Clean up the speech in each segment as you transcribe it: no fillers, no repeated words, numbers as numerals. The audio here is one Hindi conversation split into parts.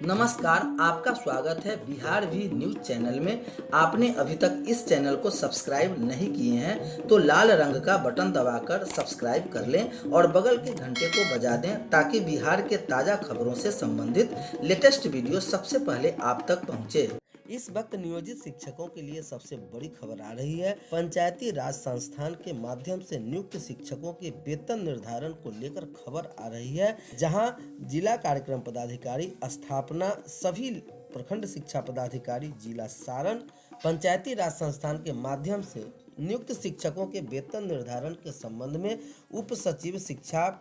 नमस्कार, आपका स्वागत है बिहार भी न्यूज़ चैनल में। आपने अभी तक इस चैनल को सब्सक्राइब नहीं किए हैं तो लाल रंग का बटन दबाकर सब्सक्राइब कर लें और बगल के घंटे को बजा दें ताकि बिहार के ताज़ा खबरों से संबंधित लेटेस्ट वीडियो सबसे पहले आप तक पहुंचे। इस वक्त नियोजित शिक्षकों के लिए सबसे बड़ी खबर आ रही है। पंचायती राज संस्थान के माध्यम से नियुक्त शिक्षकों के वेतन निर्धारण को लेकर खबर आ रही है, जहां जिला कार्यक्रम पदाधिकारी स्थापना सभी प्रखंड शिक्षा पदाधिकारी जिला सारण पंचायती राज संस्थान के माध्यम से नियुक्त शिक्षकों के वेतन निर्धारण के संबंध में उप सचिव शिक्षा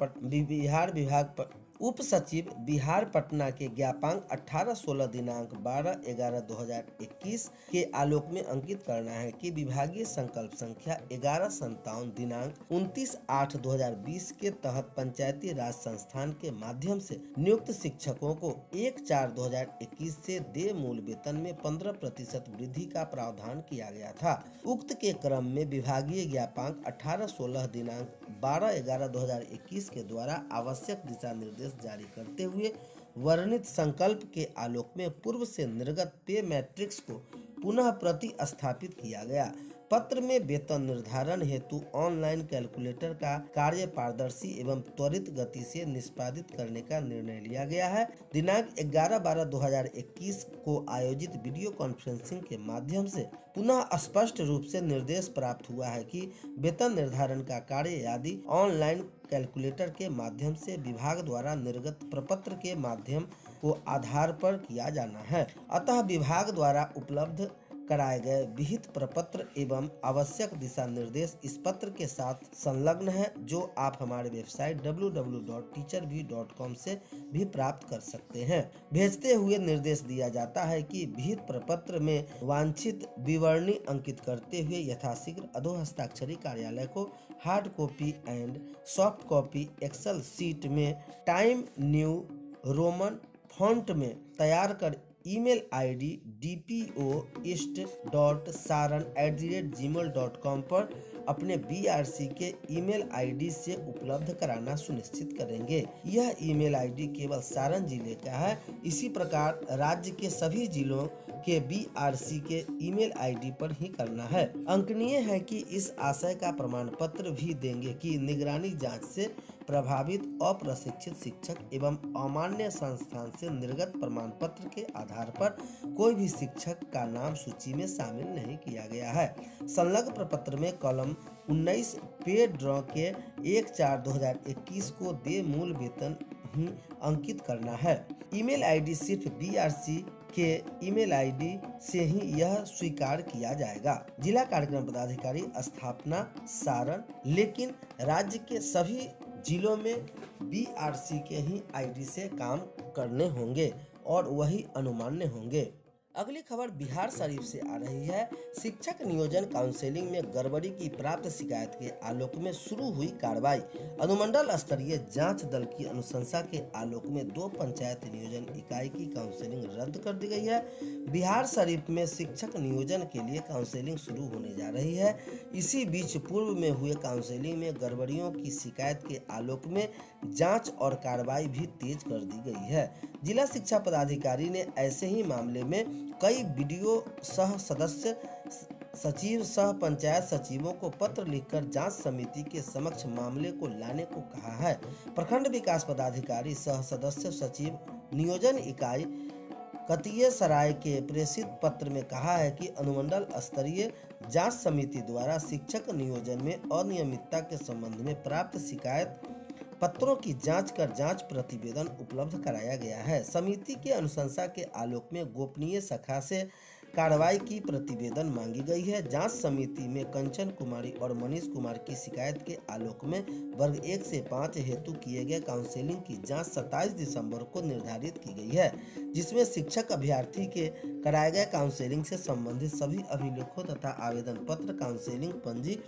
उप सचिव बिहार पटना के ज्ञापांक 18-16 दिनांक 12/11/2021 के आलोक में अंकित करना है कि विभागीय संकल्प संख्या 1157 दिनांक 29/8/2020 के तहत पंचायती राज संस्थान के माध्यम से नियुक्त शिक्षकों को 1/4/2021 से देय मूल वेतन में 15% वृद्धि का प्रावधान किया गया था। उक्त के क्रम में विभागीय ज्ञापांक 18-16 दिनांक 12/11/2021 के द्वारा आवश्यक दिशा निर्देश जारी करते हुए वर्णित संकल्प के आलोक में पूर्व से निर्गत पे मैट्रिक्स को पुनः प्रतिस्थापित किया गया। पत्र में वेतन निर्धारण हेतु ऑनलाइन कैलकुलेटर का कार्य पारदर्शी एवं त्वरित गति से निष्पादित करने का निर्णय लिया गया है। दिनांक 11/12/2021 को आयोजित वीडियो कॉन्फ्रेंसिंग के माध्यम से पुनः स्पष्ट रूप से निर्देश प्राप्त हुआ है कि वेतन निर्धारण का कार्य यदि ऑनलाइन कैलकुलेटर के माध्यम से विभाग द्वारा निर्गत प्रपत्र के माध्यम को आधार पर किया जाना है। अतः विभाग द्वारा उपलब्ध कराए गए विहित प्रपत्र एवं आवश्यक दिशा निर्देश इस पत्र के साथ संलग्न है, जो आप हमारे वेबसाइट www.teacherbhi.com से भी प्राप्त कर सकते हैं। भेजते हुए निर्देश दिया जाता है कि विहित प्रपत्र में वांछित विवरणी अंकित करते हुए यथाशीघ्र अधोहस्ताक्षरी कार्यालय को hard copy and soft copy excel sheet में टाइम न्यू रोमन फॉन्ट में तैयार कर ईमेल आईडी dpoist.saran@gmail.com पर अपने BRC के ईमेल आईडी से उपलब्ध कराना सुनिश्चित करेंगे। यह ईमेल आईडी केवल सारण जिले का है। इसी प्रकार राज्य के सभी जिलों के BRC के ईमेल आईडी पर ही करना है। अंकनीय है कि इस आशय का प्रमाण पत्र भी देंगे कि निगरानी जांच से प्रभावित अप्रशिक्षित शिक्षक एवं अमान्य संस्थान से निर्गत प्रमाण पत्र के आधार पर कोई भी शिक्षक का नाम सूची में शामिल नहीं किया गया है। संलग्न प्रपत्र में कॉलम 19 पे ड्रॉ के 1/4/2021 को देय मूल वेतन ही अंकित करना है। ईमेल आईडी सिर्फ BRC के ईमेल आईडी से ही यह स्वीकार किया जाएगा। जिला कार्यक्रम पदाधिकारी स्थापना सारण, लेकिन राज्य के सभी जिलों में BRC के ही आईडी से काम करने होंगे और वही अनुमान्य होंगे। अगली खबर बिहार शरीफ से आ रही है। शिक्षक नियोजन काउंसिलिंग में गड़बड़ी की प्राप्त शिकायत के आलोक में शुरू हुई कार्रवाई। अनुमंडल स्तरीय जांच दल की अनुशंसा के आलोक में 2 पंचायत नियोजन इकाई की काउंसिलिंग रद्द कर दी गई है। बिहार शरीफ में शिक्षक नियोजन के लिए काउंसिलिंग शुरू होने जा रही है। इसी बीच पूर्व में हुए काउंसिलिंग में गड़बड़ियों की शिकायत के आलोक में जाँच और कार्रवाई भी तेज कर दी गई है। जिला शिक्षा पदाधिकारी ने ऐसे ही मामले में कई बीडीओ सह सदस्य सचिव सह पंचायत सचिवों को पत्र लिखकर जांच समिति के समक्ष मामले को लाने को कहा है। प्रखंड विकास पदाधिकारी सह सदस्य सचिव नियोजन इकाई कतिये सराय के प्रेषित पत्र में कहा है कि अनुमंडल स्तरीय जांच समिति द्वारा शिक्षक नियोजन में अनियमितता के संबंध में प्राप्त शिकायत पत्रों की जांच कर जांच प्रतिवेदन उपलब्ध कराया गया है। समिति के अनुशंसा के आलोक में गोपनीय शाखा से कार्रवाई की प्रतिवेदन मांगी गई है। जांच समिति में कंचन कुमारी और मनीष कुमार की शिकायत के आलोक में वर्ग 1 से 5 हेतु किए गए काउंसिलिंग की जांच 27 दिसंबर को निर्धारित की गई है, जिसमें शिक्षक अभ्यर्थी के कराए गए काउंसिलिंग से संबंधित सभी अभिलेखों तथा आवेदन पत्र, काउंसिलिंग पंजी,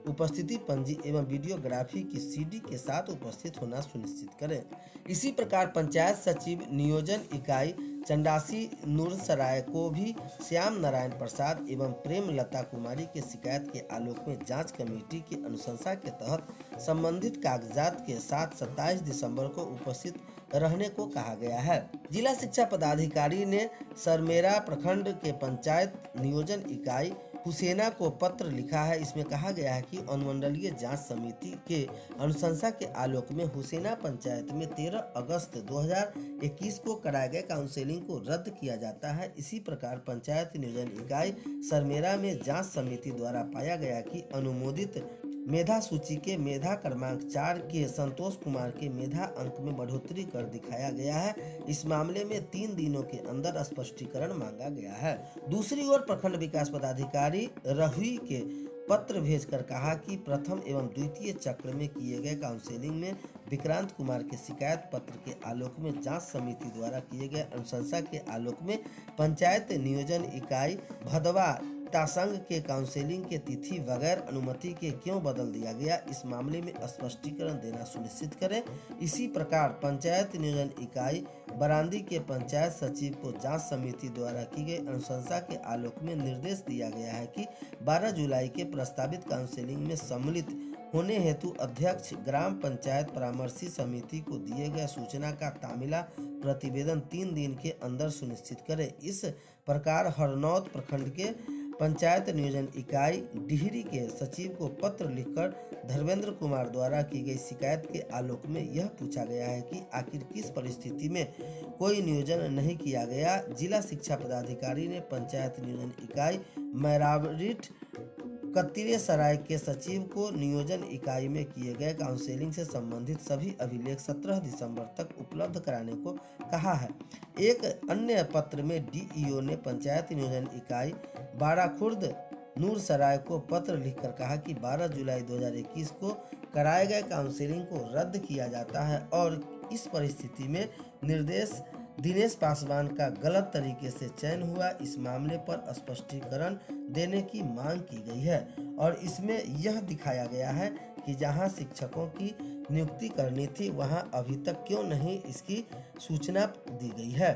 उपस्थिति पंजी एवं वीडियोग्राफी की CD के साथ उपस्थित होना सुनिश्चित करें। इसी प्रकार पंचायत सचिव नियोजन इकाई चंडासी नूरसराय को भी श्याम नारायण प्रसाद एवं प्रेम लता कुमारी के शिकायत के आलोक में जांच कमेटी की अनुशंसा के तहत संबंधित कागजात के साथ 27 दिसंबर को उपस्थित रहने को कहा गया है। जिला शिक्षा पदाधिकारी ने सरमेरा प्रखंड के पंचायत नियोजन इकाई हुसैना को पत्र लिखा है। इसमें कहा गया है कि अनुमंडलीय जांच समिति के अनुशंसा के आलोक में हुसैना पंचायत में 13 अगस्त 2021 को कराए गए काउंसलिंग को रद्द किया जाता है। इसी प्रकार पंचायत नियोजन इकाई सरमेरा में जांच समिति द्वारा पाया गया कि अनुमोदित मेधा सूची के मेधा क्रमांक 4 के संतोष कुमार के मेधा अंक में बढ़ोतरी कर दिखाया गया है। इस मामले में 3 दिनों के अंदर स्पष्टीकरण मांगा गया है। दूसरी ओर प्रखंड विकास पदाधिकारी रहुई के पत्र भेजकर कहा कि प्रथम एवं द्वितीय चक्र में किए गए काउंसलिंग में विक्रांत कुमार के शिकायत पत्र के आलोक में जांच समिति द्वारा किए गए अनुशंसा के आलोक में पंचायत नियोजन इकाई भदवा तासंग के काउंसलिंग के तिथि बगैर अनुमति के क्यों बदल दिया गया, इस मामले में स्पष्टीकरण देना सुनिश्चित करें। इसी प्रकार पंचायत नियोजन इकाई बरांदी के पंचायत सचिव को जांच समिति द्वारा की गई अनुशंसा के आलोक में निर्देश दिया गया है कि 12 जुलाई के प्रस्तावित काउंसलिंग में सम्मिलित होने हेतु अध्यक्ष ग्राम पंचायत परामर्शी समिति को दिए गए सूचना का तामीला प्रतिवेदन 3 दिन के अंदर सुनिश्चित करें। इस प्रकार हरनौत प्रखंड के पंचायत नियोजन इकाई डिहरी के सचिव को पत्र लिखकर धर्मेंद्र कुमार द्वारा की गई शिकायत के आलोक में यह पूछा गया है कि आखिर किस परिस्थिति में कोई नियोजन नहीं किया गया। जिला शिक्षा पदाधिकारी ने पंचायत नियोजन इकाई मैरावरिट कत्तिरे सराय के सचिव को नियोजन इकाई में किए गए काउंसलिंग से संबंधित सभी अभिलेख 17 दिसंबर तक उपलब्ध कराने को कहा है। एक अन्य पत्र में डीईओ ने पंचायत नियोजन इकाई बाराखुर्द नूर सराय को पत्र लिखकर कहा कि 12 जुलाई 2021 को कराए गए काउंसलिंग को रद्द किया जाता है और इस परिस्थिति में निर्देश दिनेश पासवान का गलत तरीके से चयन हुआ। इस मामले पर स्पष्टीकरण देने की मांग की गई है और इसमें यह दिखाया गया है कि जहां शिक्षकों की नियुक्ति करनी थी वहां अभी तक क्यों नहीं इसकी सूचना दी गई है।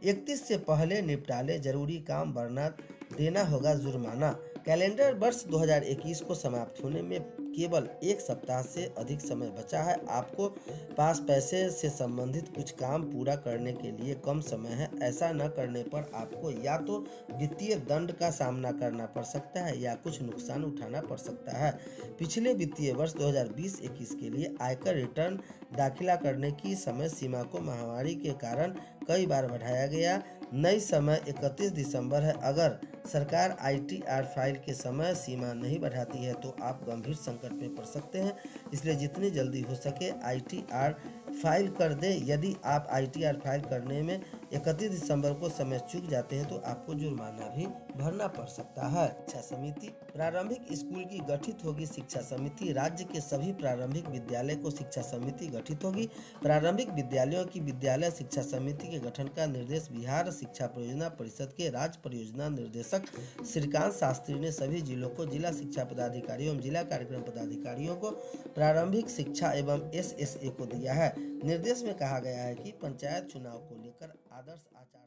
31 से पहले निपटा ले, जरूरी काम बढ़ना देना होगा जुर्माना। कैलेंडर वर्ष 2021 को समाप्त होने में केवल 1 सप्ताह से अधिक समय बचा है। आपको पास पैसे से संबंधित कुछ काम पूरा करने के लिए कम समय है। ऐसा न करने पर आपको या तो वित्तीय दंड का सामना करना पड़ सकता है या कुछ नुकसान उठाना पड़ सकता है। पिछले वित्तीय वर्ष 2020-21 के लिए आयकर रिटर्न दाखिला करने की समय सीमा को महामारी के कारण कई बार बढ़ाया गया। नई समय 31 दिसंबर है। अगर सरकार ITR फाइल के समय सीमा नहीं बढ़ाती है तो आप गंभीर संकट में पड़ सकते हैं। इसलिए जितनी जल्दी हो सके ITR फाइल कर दें। यदि आप ITR फाइल करने में 31 दिसंबर को समय चूक जाते हैं तो आपको जुर्माना भी भरना पड़ सकता है। शिक्षा समिति प्रारंभिक स्कूल की गठित होगी शिक्षा समिति। राज्य के सभी प्रारंभिक विद्यालय को शिक्षा समिति गठित होगी। प्रारंभिक विद्यालयों की विद्यालय शिक्षा समिति के गठन का निर्देश बिहार शिक्षा परियोजना परिषद के राज्य परियोजना निर्देशक श्रीकांत शास्त्री ने सभी जिलों को, जिला शिक्षा पदाधिकारियों एवं जिला कार्यक्रम पदाधिकारियों को प्रारंभिक शिक्षा एवं SSA को दिया है। निर्देश में कहा गया है कि पंचायत चुनाव को लेकर आदर्श आचार